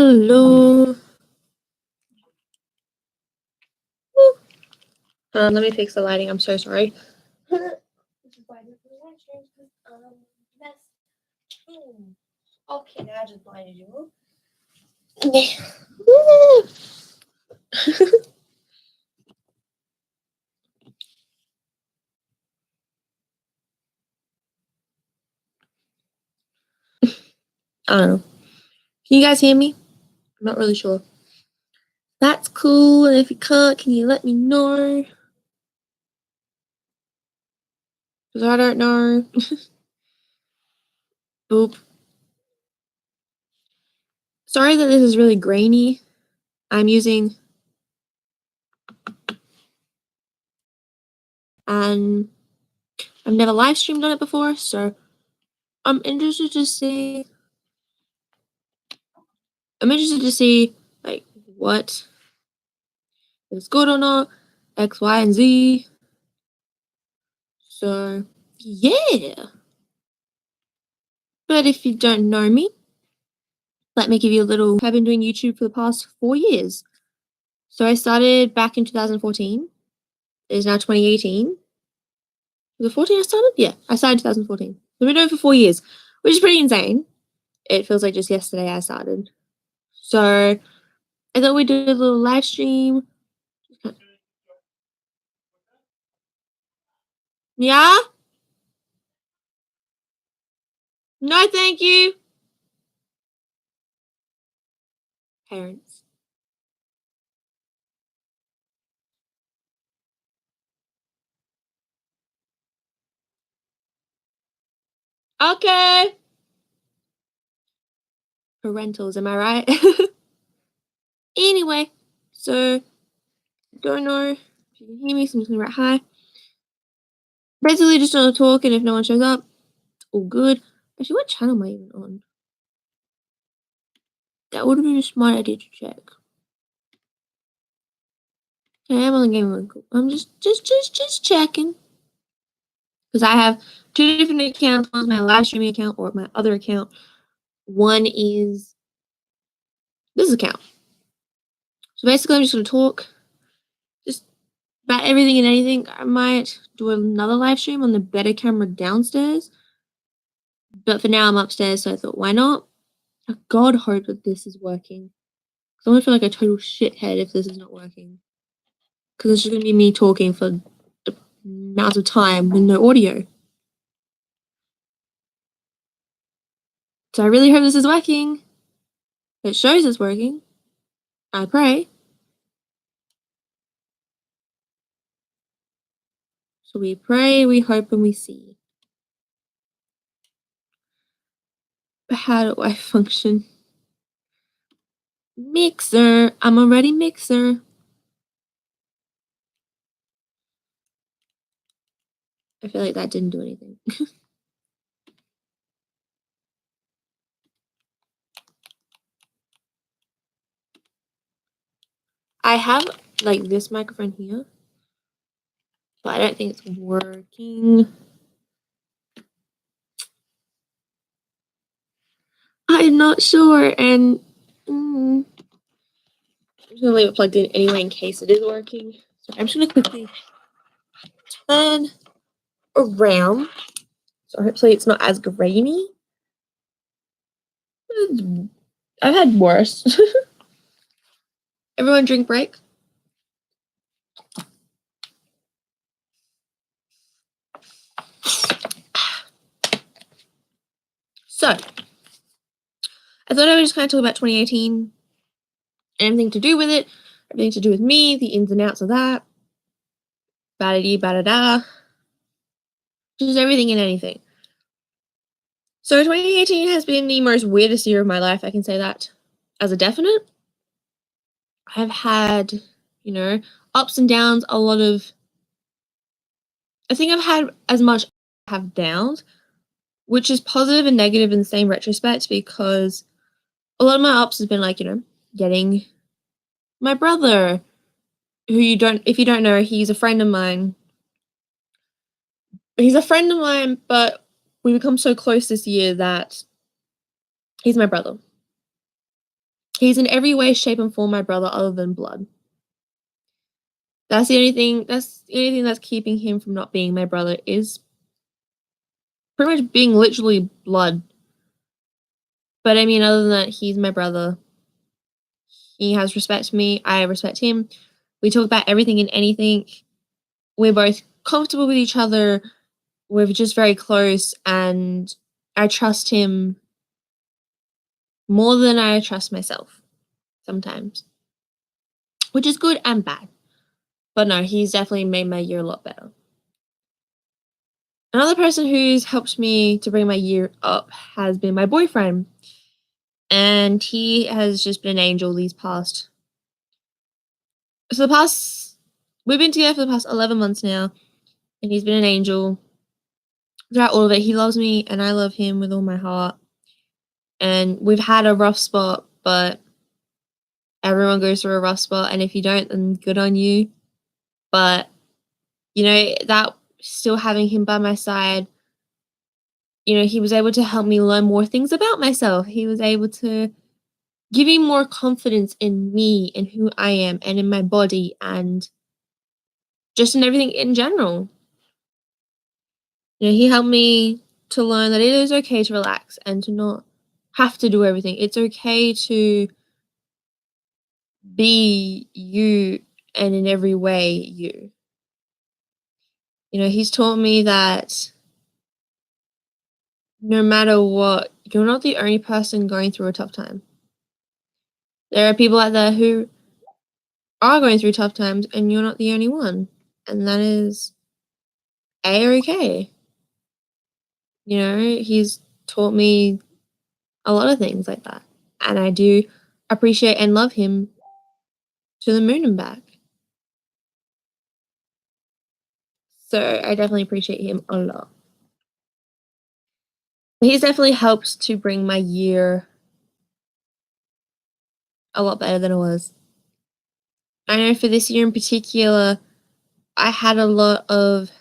Hello. Woo. Let me fix the lighting. I'm so sorry. This is why I didn't put the light strange because okay, now I just blinded you. Okay. I don't know. Can you guys hear me? I'm not really sure. That's cool. And if you can't, can you let me know? Because I don't know. Boop. Sorry that this is really grainy. I'm using and I've never live streamed on it before, so I'm interested to see like what is good or not, X, Y, and Z. So yeah. But if you don't know me, let me give you a little. I've been doing YouTube for the past 4 years. So I started back in 2014. It is now 2018. Was it 14 I started? Yeah, I started in 2014. We've been doing it for 4 years, which is pretty insane. It feels like just yesterday I started. So I thought we'd do a little live stream. Yeah? No, thank you. Parents. Okay. Parentals, am I right? Anyway, so don't know if you can hear me, so I'm just gonna write hi. Basically just gonna talk, and if no one shows up, it's all good. Actually, what channel am I even on? That would have been a smart idea to check. Okay, I'm on Game One. I'm just checking. Because I have 2 different accounts. One's my live streaming account or my other account. One is this account. So basically I'm just gonna talk just about everything and anything. I might do another live stream on the better camera downstairs. But for now I'm upstairs, so I thought, why not? I God hope that this is working. Because I'm gonna feel like a total shithead if this is not working. Because it's just gonna be me talking for amount of time with no audio. So I really hope this is working. It shows it's working. I pray. So we pray, we hope, and we see. But how do I function? Mixer. I'm already Mixer. I feel like that didn't do anything. I have like this microphone here, but I don't think it's working. I'm not sure, and I'm just gonna leave it plugged in anyway in case it is working. So I'm just gonna quickly turn around. So hopefully it's not as grainy. I've had worse. Everyone drink break. So I thought I would just kind of talk about 2018, anything to do with it, everything to do with me, the ins and outs of that, ba-da-dee, ba-da-da, just everything and anything. So 2018 has been the most weirdest year of my life, I can say that as a definite. I've had, ups and downs, I think I've had as much have downs, which is positive and negative in the same retrospect, because a lot of my ups has been like, getting my brother, who if you don't know, he's a friend of mine. He's a friend of mine, but we become so close this year that he's my brother. He's in every way, shape, and form my brother other than blood. That's the only thing that's keeping him from not being my brother is pretty much being literally blood. But I mean, other than that, he's my brother. He has respect for me. I respect him. We talk about everything and anything. We're both comfortable with each other. We're just very close, and I trust him more than I trust myself sometimes, which is good and bad. But no, he's definitely made my year a lot better. Another person who's helped me to bring my year up has been my boyfriend. And he has just been an angel these past. So the past, we've been together for the past 11 months now, and he's been an angel throughout all of it. He loves me, and I love him with all my heart. And we've had a rough spot, but everyone goes through a rough spot. And if you don't, then good on you. But, that still having him by my side, he was able to help me learn more things about myself. He was able to give me more confidence in me and who I am and in my body and just in everything in general. He helped me to learn that it is okay to relax and to not have to do everything. It's okay to be you and in every way you. He's taught me that no matter what, you're not the only person going through a tough time. There are people out there who are going through tough times and you're not the only one. And that is A-okay. He's taught me a lot of things like that. And I do appreciate and love him to the moon and back. So I definitely appreciate him a lot. He's definitely helped to bring my year a lot better than it was. I know for this year in particular, I had a lot of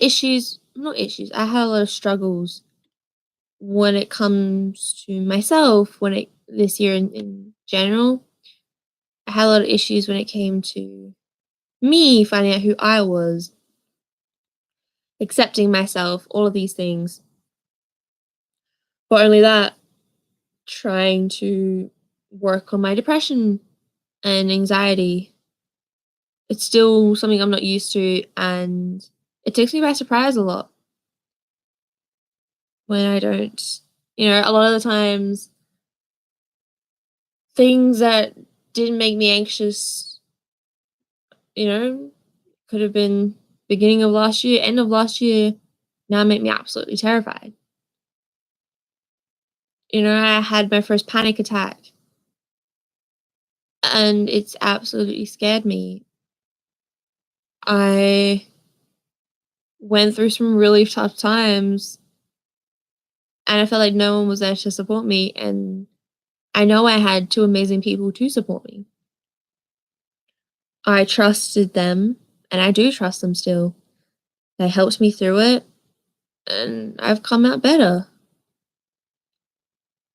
issues, not issues, I had a lot of struggles when it comes to myself, this year in general. I had a lot of issues when it came to me finding out who I was, accepting myself, all of these things. But only that, trying to work on my depression and anxiety. It's still something I'm not used to, and it takes me by surprise a lot when I don't. A lot of the times, things that didn't make me anxious, could have been beginning of last year, end of last year, now make me absolutely terrified. I had my first panic attack and it's absolutely scared me. I went through some really tough times and I felt like no one was there to support me. And I know I had two amazing people to support me. I trusted them and I do trust them still. They helped me through it and I've come out better.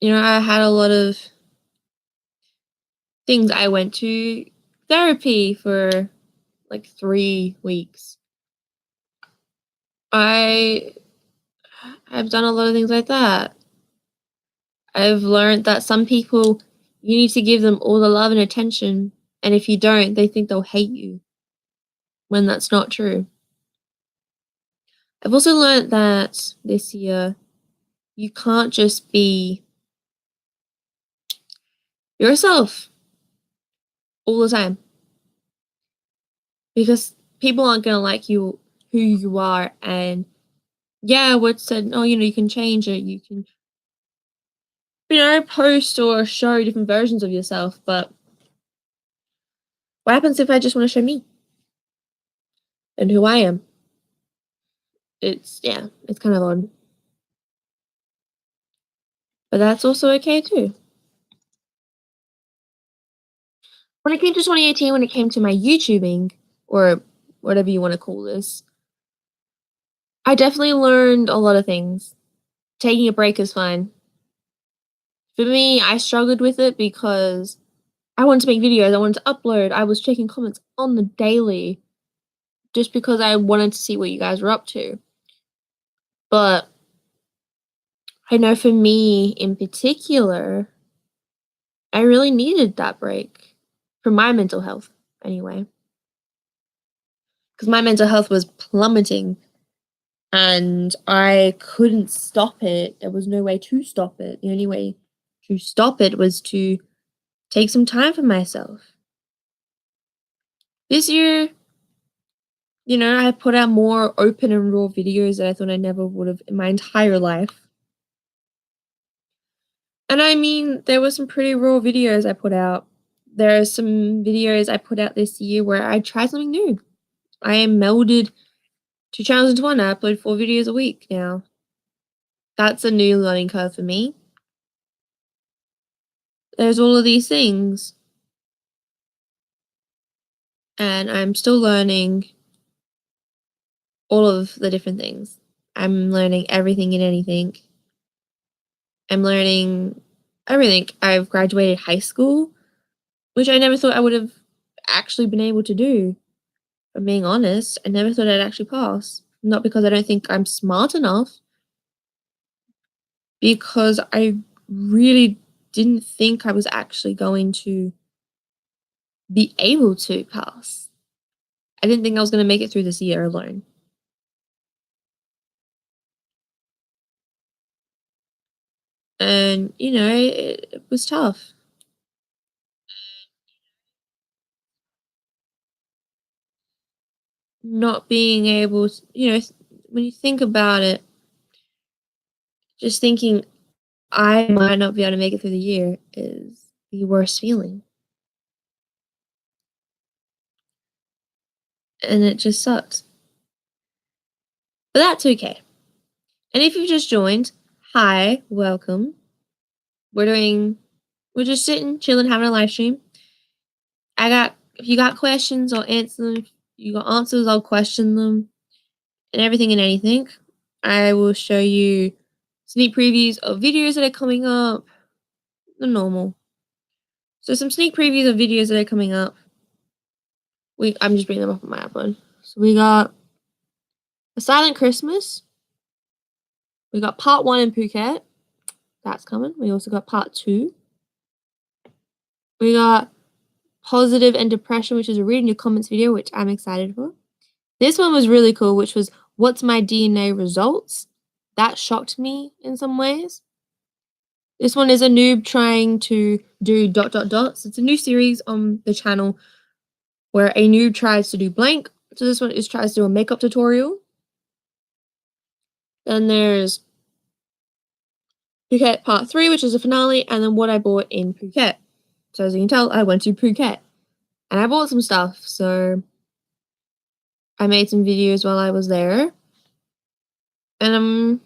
I had a lot of things. I went to therapy for like 3 weeks. I've done a lot of things like that. I've learned that some people, you need to give them all the love and attention, and if you don't, they think they'll hate you, when that's not true. I've also learned that this year, you can't just be yourself all the time, because people aren't going to like you who you are. And yeah, what said, oh, you can change it, you can post or show different versions of yourself, but what happens if I just want to show me and who I am? It's kind of odd. But that's also okay too. When it came to 2018, when it came to my YouTubing, or whatever you want to call this, I definitely learned a lot of things. Taking a break is fine. For me, I struggled with it because I wanted to make videos, I wanted to upload, I was checking comments on the daily just because I wanted to see what you guys were up to. But I know for me in particular, I really needed that break for my mental health anyway. Because my mental health was plummeting and I couldn't stop it. There was no way to stop it. The only way to stop it was to take some time for myself. This year, I put out more open and raw videos that I thought I never would have in my entire life. And I mean, there were some pretty raw videos I put out. There are some videos I put out this year where I tried something new. I am melded to channels into one. I upload 4 videos a week now. That's a new learning curve for me. There's all of these things. And I'm still learning all of the different things. I'm learning everything and anything. I'm learning everything. I've graduated high school, which I never thought I would have actually been able to do. If I'm being honest, I never thought I'd actually pass. Not because I don't think I'm smart enough, because I really didn't think I was actually going to be able to pass. I didn't think I was going to make it through this year alone. And, it was tough. Not being able to, when you think about it, just thinking I might not be able to make it through the year is the worst feeling. And it just sucks. But that's okay. And if you've just joined, hi, welcome. We're just sitting, chilling, having a live stream. If you got questions, I'll answer them. If you got answers, I'll question them. And everything and anything. I will show you sneak previews of videos that are coming up. The normal. So some sneak previews of videos that are coming up. I'm just bringing them up on my iPhone. So we got A Silent Christmas. We got part 1 in Phuket. That's coming. We also got part 2. We got Positive and Depression, which is a reading your comments video, which I'm excited for. This one was really cool, which was What's My DNA Results? That shocked me in some ways. This one is a noob trying to do ... It's a new series on the channel where a noob tries to do blank. So this one tries to do a makeup tutorial. Then there's Phuket Part 3, which is a finale, and then what I bought in Phuket. So as you can tell, I went to Phuket. And I bought some stuff, so I made some videos while I was there. And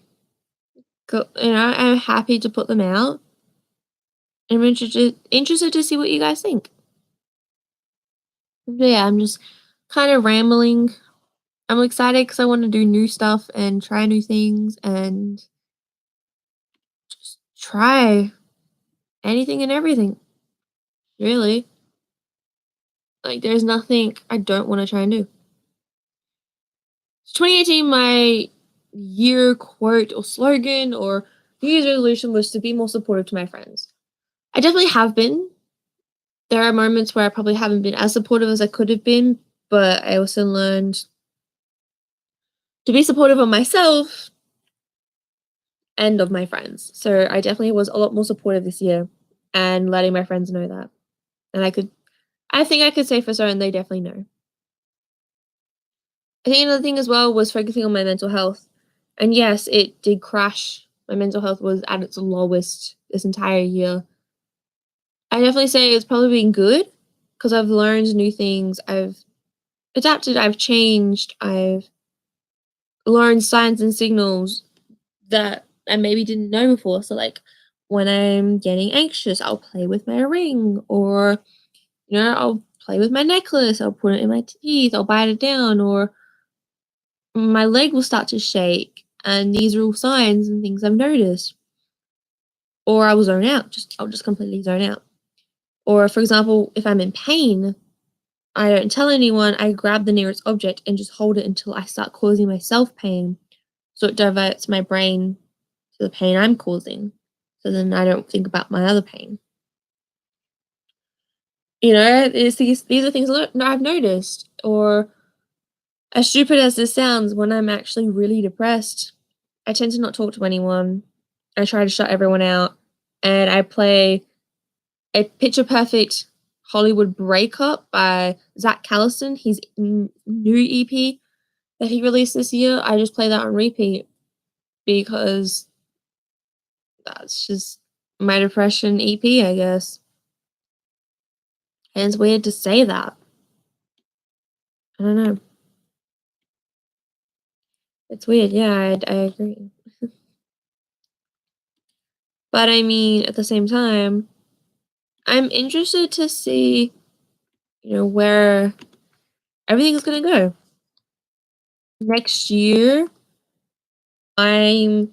I'm happy to put them out. I'm interested to see what you guys think. But yeah, I'm just kind of rambling. I'm excited because I want to do new stuff and try new things and just try anything and everything. Really. Like, there's nothing I don't want to try and do. 2018, my year quote or slogan or New Year's resolution was to be more supportive to my friends. I definitely have been. There are moments where I probably haven't been as supportive as I could have been, but I also learned to be supportive of myself and of my friends. So I definitely was a lot more supportive this year and letting my friends know that. And I think I could say for certain they definitely know. I think another thing as well was focusing on my mental health. And yes, it did crash. My mental health was at its lowest this entire year. I definitely say it's probably been good because I've learned new things. I've adapted, I've changed, I've learned signs and signals that I maybe didn't know before. So like when I'm getting anxious, I'll play with my ring or I'll play with my necklace, I'll put it in my teeth, I'll bite it down, or my leg will start to shake. And these are all signs and things I've noticed. or I will zone out. I'll just completely zone out. Or for example, if I'm in pain, I don't tell anyone, I grab the nearest object and just hold it until I start causing myself pain. So it diverts my brain to the pain I'm causing. So then I don't think about my other pain. These are things I've noticed. Or as stupid as this sounds, when I'm actually really depressed, I tend to not talk to anyone. I try to shut everyone out. And I play a picture perfect Hollywood breakup by Zach Callison. His new EP that he released this year. I just play that on repeat because that's just my depression EP, I guess. And it's weird to say that. I don't know. It's weird. Yeah, I agree. But I mean, at the same time, I'm interested to see, where everything's gonna go. Next year, I'm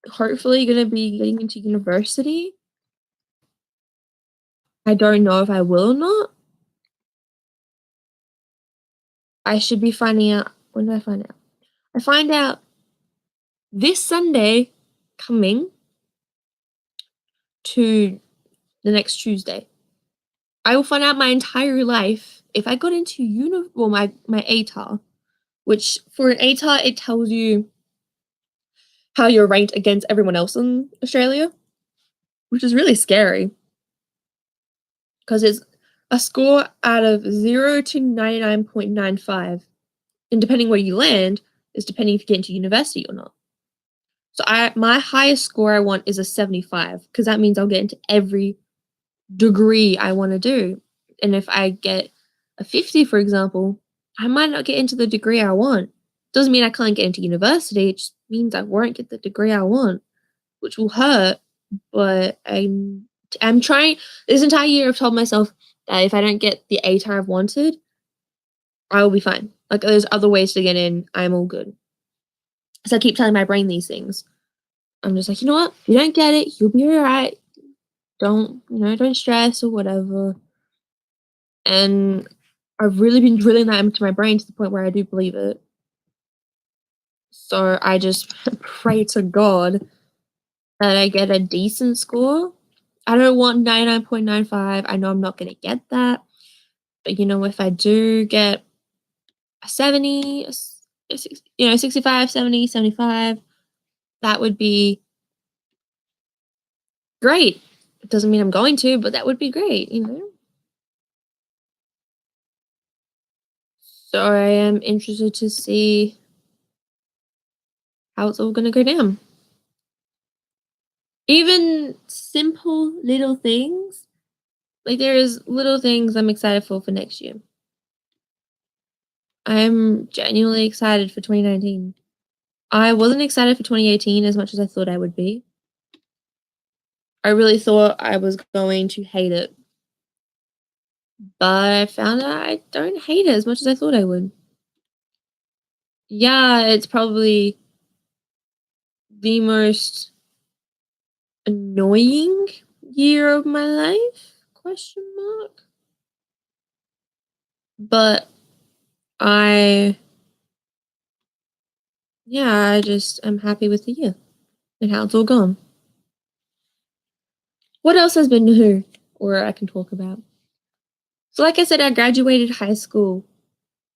hopefully gonna be getting into university. I don't know if I will or not. I should be finding out. When do I find out? I find out this Sunday coming to the next Tuesday. I will find out my entire life if I got into my ATAR, which for an ATAR it tells you how you're ranked against everyone else in Australia, which is really scary because it's a score out of 0 to 99.95, and depending where you land is depending if you get into university or not. So my highest score I want is a 75 because that means I'll get into every degree I want to do. And if I get a 50, for example, I might not get into the degree I want. Doesn't mean I can't get into university. It just means I won't get the degree I want, which will hurt. But I'm trying. This entire year, I've told myself that if I don't get the ATAR I've wanted, I will be fine. Like there's other ways to get in. I'm all good. So I keep telling my brain these things. I'm just like, you know what? If you don't get it, you'll be alright. Don't stress or whatever. And I've really been drilling that into my brain to the point where I do believe it. So I just pray to God that I get a decent score. I don't want 99.95. I know I'm not going to get that. But if I do get a 70, 65, 70, 75, that would be great. It doesn't mean I'm going to, but that would be great. So I am interested to see how it's all going to go down. Even simple little things, like there's little things I'm excited for next year. I'm genuinely excited for 2019. I wasn't excited for 2018 as much as I thought I would be. I really thought I was going to hate it. But I found out I don't hate it as much as I thought I would. Yeah, it's probably the most annoying year of my life? Question mark. But I'm happy with the year and how it's all gone. What else has been new or I can talk about? So like I said, I graduated high school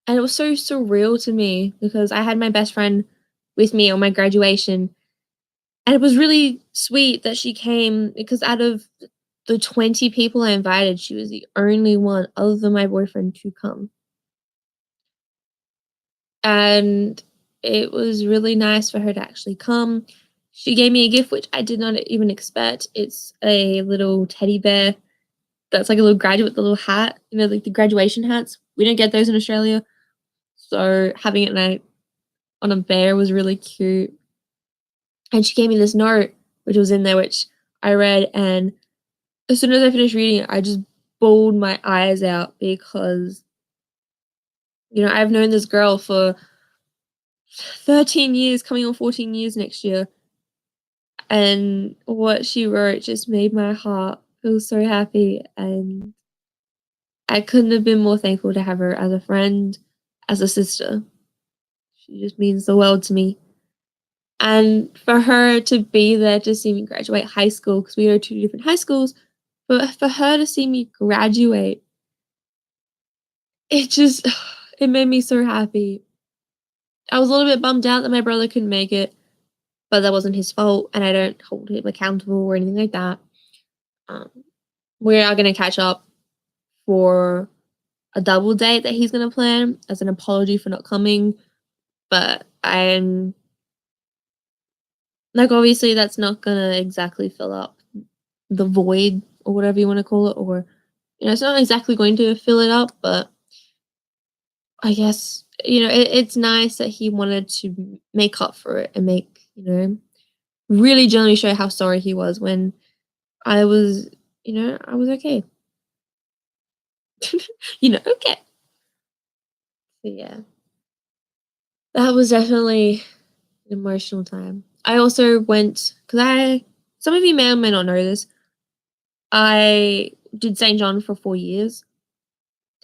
and it was so surreal to me because I had my best friend with me on my graduation. And it was really sweet that she came because out of the 20 people I invited, she was the only one other than my boyfriend to come. And it was really nice for her to actually come. She gave me a gift which I did not even expect. It's a little teddy bear that's like a little graduate with a little hat, like the graduation hats. We don't get those in Australia. So having it on a bear was really cute. And she gave me this note, which was in there, which I read. And as soon as I finished reading it, I just bawled my eyes out because, I've known this girl for 13 years, coming on 14 years next year. And what she wrote just made my heart feel so happy, and I couldn't have been more thankful to have her as a friend, as a sister. She just means the world to me. And for her to be there to see me graduate high school, because we go to 2 different high schools, but for her to see me graduate, it just it made me so happy. I was a little bit bummed out that my brother couldn't make it, but that wasn't his fault, and I don't hold him accountable or anything like that. Um, we are gonna catch up for a double date that he's gonna plan as an apology for not coming, but I'm like, obviously, that's not gonna exactly fill up the void or whatever you wanna call it, or, it's not exactly going to fill it up, but I guess, it's nice that he wanted to make up for it and really genuinely show how sorry he was when I was, I was okay. Okay. So, yeah, that was definitely an emotional time. I also went because some of you may or may not know this, I did St. John for 4 years.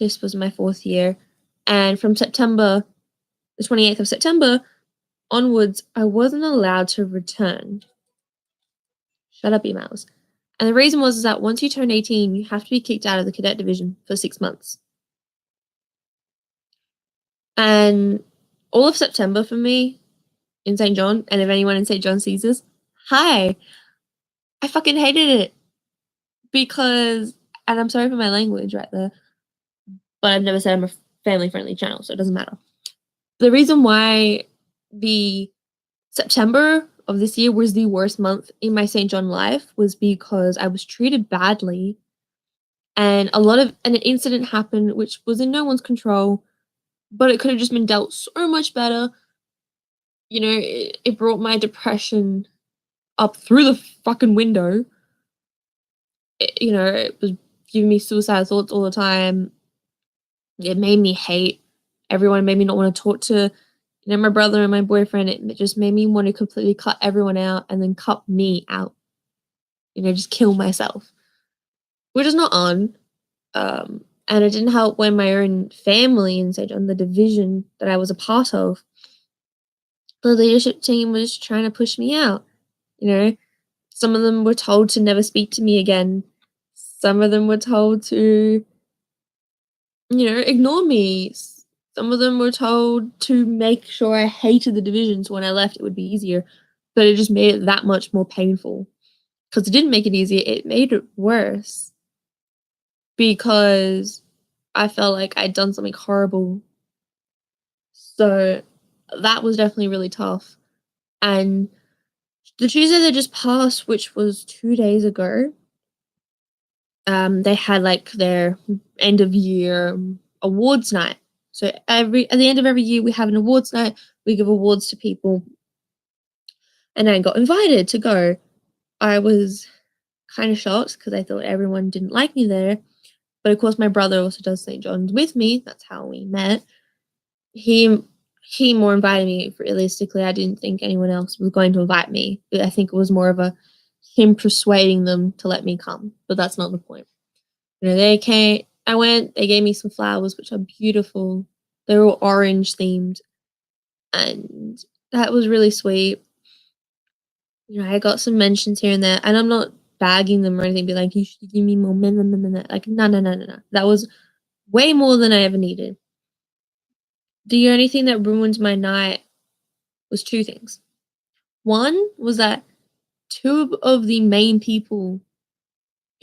This was my 4th year, and from September the 28th of September onwards, I wasn't allowed to return. Shut up, emails. And the reason was is that once you turn 18, you have to be kicked out of the cadet division for 6 months. And all of September for me in St. John, and if anyone in St. John sees this, hi, I fucking hated it because, and I'm sorry for my language right there, but I've never said I'm a family friendly channel, so it doesn't matter. The reason why the September of this year was the worst month in my St. John life was because I was treated badly, and an incident happened which was in no one's control, but it could have just been dealt so much better. It brought my depression up through the fucking window. It was giving me suicide thoughts all the time. It made me hate everyone. It made me not want to talk to, my brother and my boyfriend. It just made me want to completely cut everyone out and then cut me out. Just kill myself, which is not on. And it didn't help when my own family in St. John, the division that I was a part of, the leadership team was trying to push me out. You know, some of them were told to never speak to me again. Some of them were told to, ignore me. Some of them were told to make sure I hated the division so when I left it would be easier. But it just made it that much more painful. Because it didn't make it easier, it made it worse. Because I felt like I'd done something horrible. So that was definitely really tough. And the Tuesday that just passed, which was 2 days ago, they had like their end of year awards night. So at the end of every year we have an awards night. We give awards to people, and I got invited to go. I was kind of shocked because I thought everyone didn't like me there. But of course, my brother also does St. John's with me. That's how we met. He he more invited me. Realistically, I didn't think anyone else was going to invite me. I think it was more of a him persuading them to let me come. But that's not the point. They came. I went. They gave me some flowers, which are beautiful. They were all orange themed, and that was really sweet. I got some mentions here and there, and I'm not bagging them or anything. Be like, you should give me more. Like, no, no, no, no, no. That was way more than I ever needed. The only thing that ruined my night was 2 things. One was that 2 of the main people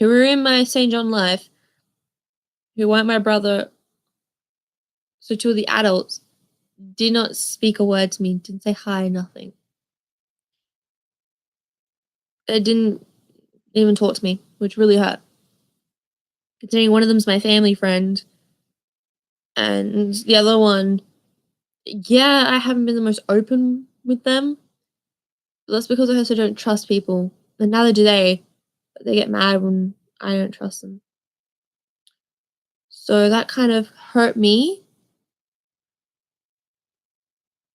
who were in my St. John life, who weren't my brother, so 2 of the adults, did not speak a word to me, didn't say hi, nothing. They didn't even talk to me, which really hurt. Considering one of them's my family friend, and the other one, yeah, I haven't been the most open with them. But that's because I also don't trust people, and neither do they. But they get mad when I don't trust them. So that kind of hurt me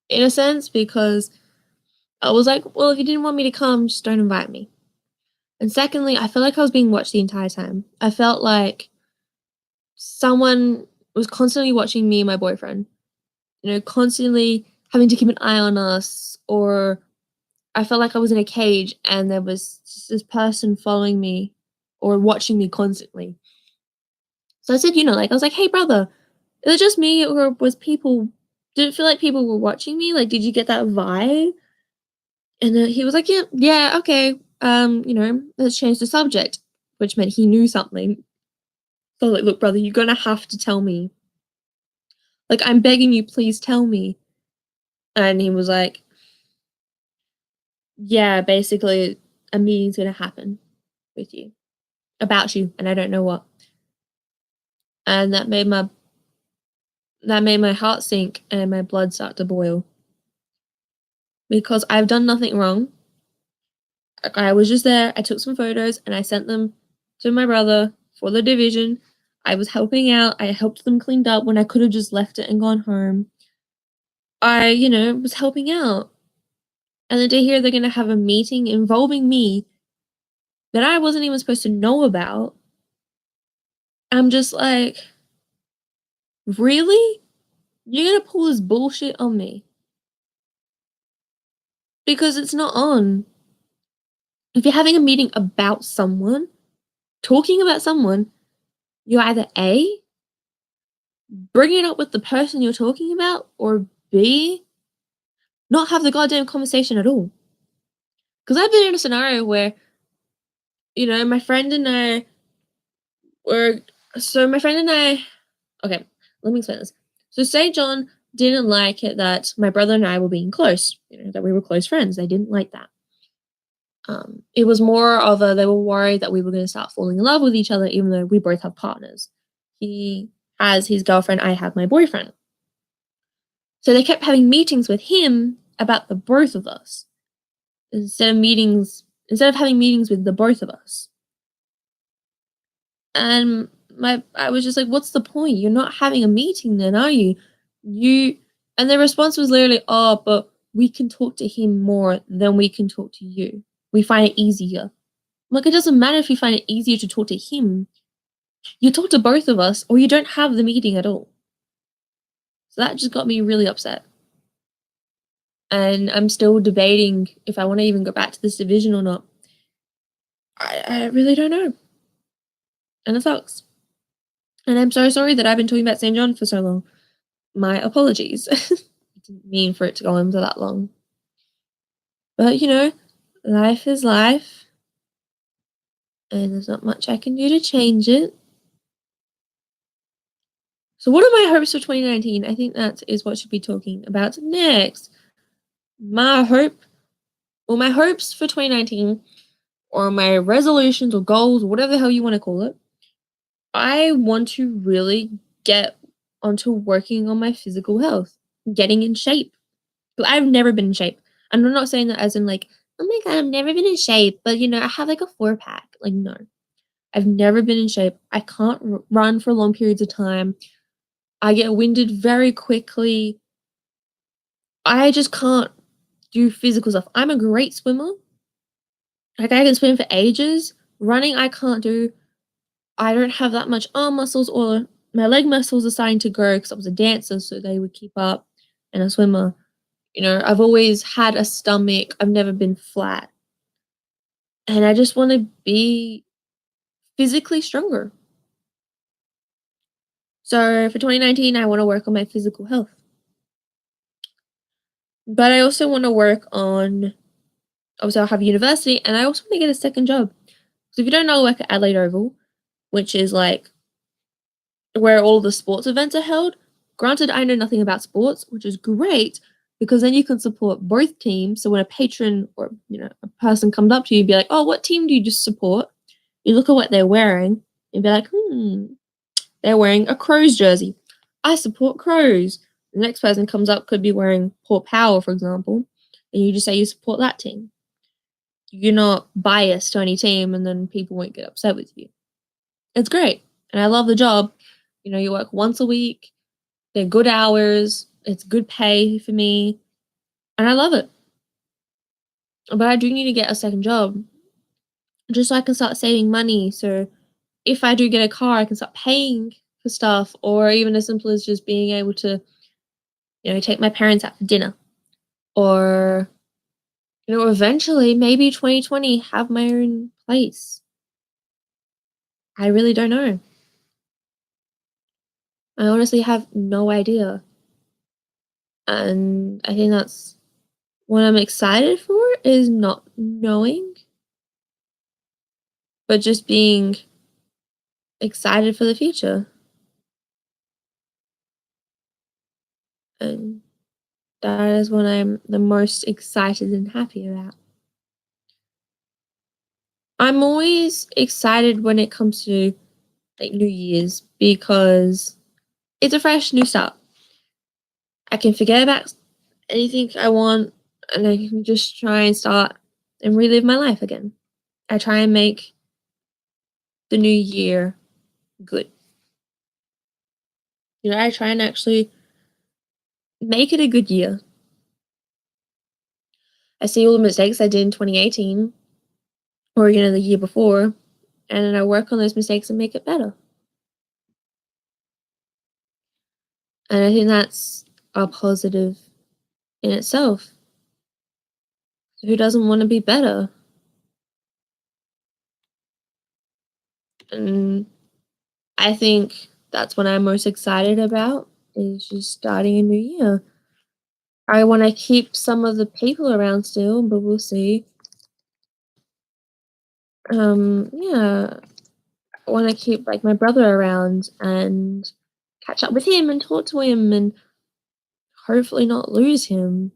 in a sense because I was like, well, if you didn't want me to come, just don't invite me. And secondly, I felt like I was being watched the entire time. I felt like someone was constantly watching me and my boyfriend, constantly having to keep an eye on us, or I felt like I was in a cage and there was just this person following me or watching me constantly. So I said, like, I was like, hey, brother, is it just me or did it feel like people were watching me? Like, did you get that vibe? And then he was like, yeah, yeah, okay. Let's change the subject, which meant he knew something. So like, look, brother, you're gonna have to tell me. Like, I'm begging you, please tell me. And he was like, yeah, basically, a meeting's gonna happen with you about you, and I don't know what. And that made my heart sink and my blood start to boil because I've done nothing wrong. I was just there. I took some photos and I sent them to my brother for the division. I was helping out. I helped them clean up when I could have just left it and gone home. I, was helping out. And then to hear they're going to have a meeting involving me that I wasn't even supposed to know about, I'm just like, really? You're going to pull this bullshit on me? Because it's not on. If you're having a meeting about someone, talking about someone, you either A, bring it up with the person you're talking about, or B, not have the goddamn conversation at all. Because I've been in a scenario where, my friend and I were. So my friend and I. Okay, let me explain this. So say John didn't like it that my brother and I were being close, that we were close friends. They didn't like that. It was more of they were worried that we were going to start falling in love with each other, even though we both have partners. He has his girlfriend, I have my boyfriend. So they kept having meetings with him about the both of us instead of having meetings with the both of us. And I was just like, what's the point? You're not having a meeting then, are you? And the response was literally, oh, but we can talk to him more than we can talk to you. We find it easier. I'm like, it doesn't matter if you find it easier to talk to him. You talk to both of us or you don't have the meeting at all. So that just got me really upset. And I'm still debating if I want to even go back to this division or not. I really don't know. And it sucks. And I'm so sorry that I've been talking about St. John for so long. My apologies. I didn't mean for it to go on for that long. But, life is life. And there's not much I can do to change it. So what are my hopes for 2019? I think that is what should be talking about next. My hopes for 2019, or my resolutions or goals, or whatever the hell you want to call it. I want to really get onto working on my physical health, getting in shape. But I've never been in shape. And I'm not saying that as in like, oh my god, I've never been in shape, but I have like a 4-pack. Like, no. I've never been in shape. I can't run for long periods of time. I get winded very quickly. I just can't do physical stuff. I'm a great swimmer. Like, I can swim for ages. Running, I can't do. I don't have that much arm muscles, or my leg muscles are starting to grow because I was a dancer, so they would keep up, and a swimmer. I've always had a stomach. I've never been flat. And I just want to be physically stronger. So for 2019, I want to work on my physical health. But I also want to work on, obviously, I'll have university, and I also want to get a second job. So if you don't know, I work at Adelaide Oval, which is like where all the sports events are held. Granted, I know nothing about sports, which is great because then you can support both teams. So when a patron or a person comes up to you and be like, "Oh, what team do you just support?" You look at what they're wearing and be like, they're wearing a Crows jersey. I support Crows. The next person comes up could be wearing Port Power, for example, and you just say you support that team. You're not biased to any team, and then people won't get upset with you. It's great, and I love the job. You work once a week. They're good hours. It's good pay for me, and I love it. but I do need to get a second job just so I can start saving money. So if I do get a car, I can start paying for stuff, or even as simple as just being able to, take my parents out for dinner, or eventually maybe 2020 have my own place. I really don't know. I honestly have no idea. And I think that's what I'm excited for is not knowing, but just being excited for the future. And that is what I'm the most excited and happy about. I'm always excited when it comes to like New Year's because it's a fresh new start. I can forget about anything I want and I can just try and start and relive my life again. I try and make the new year good. I try and actually make it a good year. I see all the mistakes I did in 2018 or the year before, and then I work on those mistakes and make it better. And I think that's a positive in itself. Who doesn't want to be better? And I think that's what I'm most excited about is just starting a new year. I want to keep some of the people around still, but we'll see. Yeah, I want to keep like my brother around and catch up with him and talk to him and hopefully not lose him.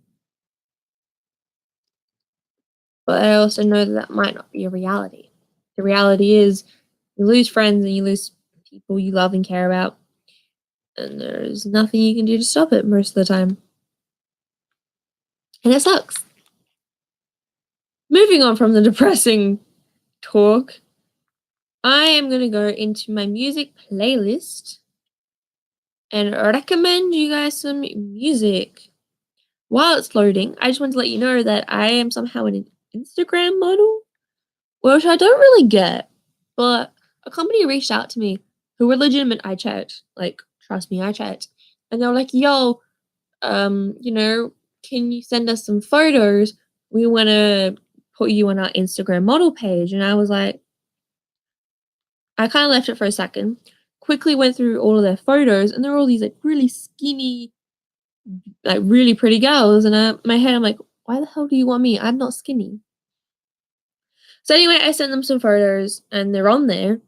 But I also know that that might not be a reality. The reality is you lose friends and you lose people you love and care about, and there's nothing you can do to stop it most of the time. And it sucks. Moving on from the depressing talk, I am going to go into my music playlist and recommend you guys some music. While it's loading, I just want to let you know that I am somehow an Instagram model, which I don't really get. But a company reached out to me who were legitimate. I checked, like, trust me, I checked. And they were like, yo, can you send us some photos? We want to put you on our Instagram model page. And I was like, I kind of left it for a second, quickly went through all of their photos, and there were all these like really skinny, like really pretty girls. And my head, I'm like, why the hell do you want me? I'm not skinny. So anyway, I sent them some photos, and they're on there.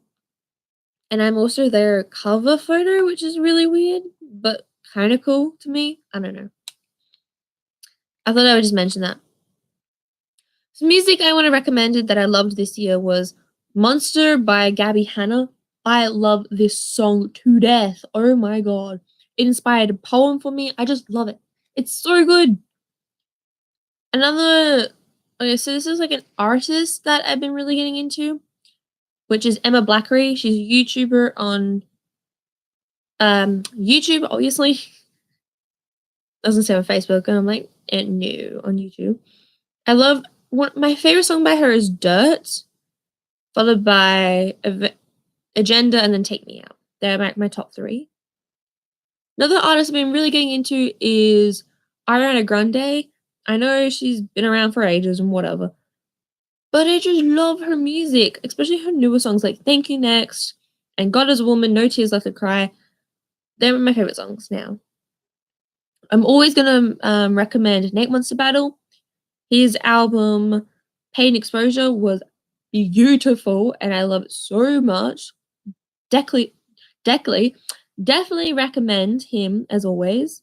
And I'm also their cover photo, which is really weird, but kind of cool to me. I don't know. I thought I would just mention that. Some music I want to recommend that I loved this year was Monster by Gabby Hanna. I love this song to death. Oh my god. It inspired a poem for me. I just love it. It's so good. Another okay, so this is like an artist that I've been really getting into, which is Emma Blackery. She's a YouTuber on YouTube, obviously. Doesn't say on Facebook, and I'm like, no, on YouTube. I love my favorite song by her is Dirt, followed by Agenda, and then Take Me Out. They're my top three. Another artist I've been really getting into is Ariana Grande. I know she's been around for ages and whatever, but I just love her music, especially her newer songs like Thank You Next and God is a Woman, No Tears Left to Cry. They're my favorite songs now. I'm always going to recommend Nate Wants to Battle. His album Pain Exposure was beautiful and I love it so much. Definitely recommend him as always.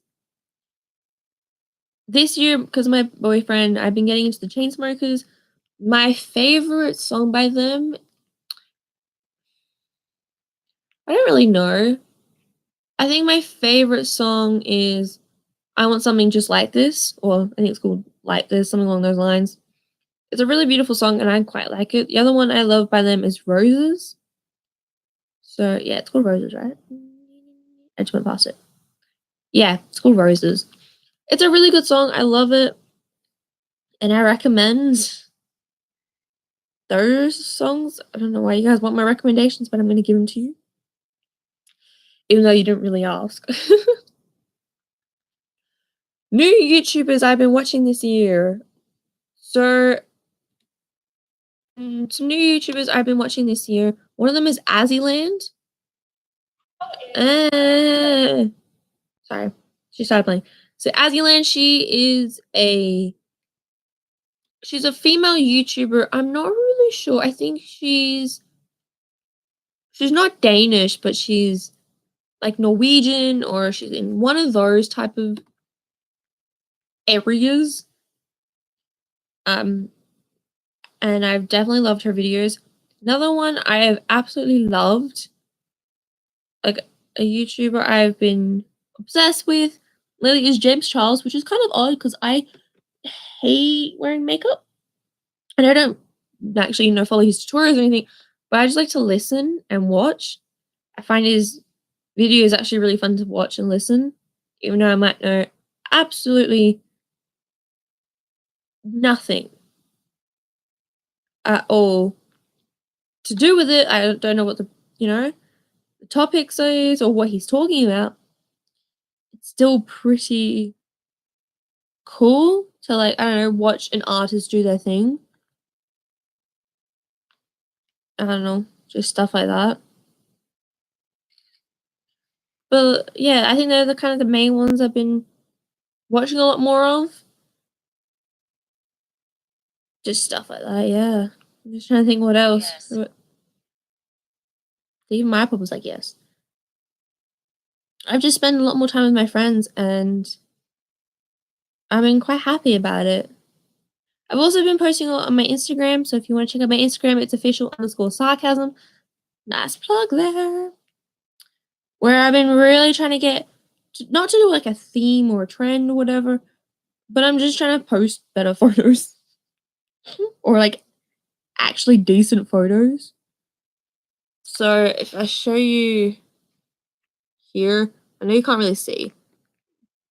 This year, because of my boyfriend, I've been getting into the Chainsmokers. My favorite song by them, I don't really know. I think my favorite song is I Want Something Just Like This, or I think it's called Like This, something along those lines. It's a really beautiful song and I quite like it. The other one I love by them is Roses. So yeah, it's called Roses, right? I just went past it. Yeah, it's called Roses. It's a really good song. I love it. And I recommend those songs. I don't know why you guys want my recommendations, but I'm going to give them to you. Even though you didn't really ask. New YouTubers I've been watching this year. So, some new YouTubers I've been watching this year. One of them is Azzyland. Sorry, she started playing. So Azzyland, she's a female YouTuber. I'm not really sure. I think she's not Danish, but she's like Norwegian, or she's in one of those type of areas. And I've definitely loved her videos. Another one I have absolutely loved, like a YouTuber I've been obsessed with lately, is James Charles, which is kind of odd because I hate wearing makeup. And I don't actually, follow his tutorials or anything, but I just like to listen and watch. I find his videos actually really fun to watch and listen, even though I might know absolutely nothing at all to do with it. I don't know what the topics is or what he's talking about. It's still pretty cool to, like, I don't know, watch an artist do their thing. I don't know, just stuff like that. But yeah, I think they're the kind of the main ones I've been watching a lot more of. Just stuff like that, yeah. I'm just trying to think what else. Yes. Even my pop was like, yes. I've just spent a lot more time with my friends, and I've been quite happy about it. I've also been posting a lot on my Instagram, so if you want to check out my Instagram, it's official_sarcasm. Nice plug there. Where I've been really trying to get, not to do like a theme or a trend or whatever, but I'm just trying to post better photos. Or like actually decent photos. So if I show you here, I know you can't really see,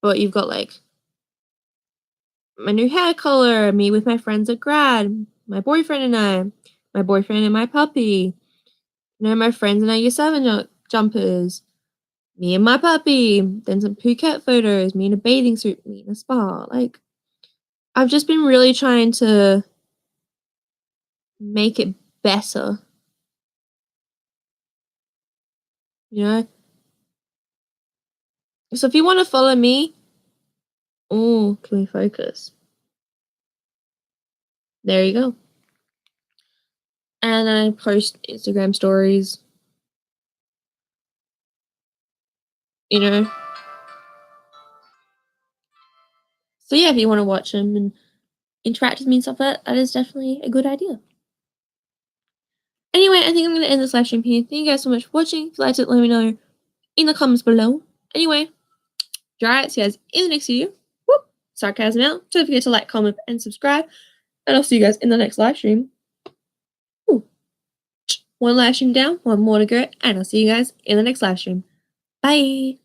but you've got like my new hair color, me with my friends at grad, my boyfriend and I, my boyfriend and my puppy, my friends and I year 7 jumpers, me and my puppy, then some Phuket photos, me in a bathing suit, me in a spa. Like, I've just been really trying to make it better. So if you want to follow me, can we focus? There you go. And I post Instagram stories. So yeah, if you want to watch them and interact with me and stuff like that, that is definitely a good idea. Anyway, I think I'm going to end this live stream here. Thank you guys so much for watching. If you liked it, let me know in the comments below. Anyway, alright, see you guys in the next video. Whoop, sarcasm out. Don't forget to like, comment, and subscribe. And I'll see you guys in the next live stream. Ooh. One live stream down, one more to go, and I'll see you guys in the next live stream. Bye!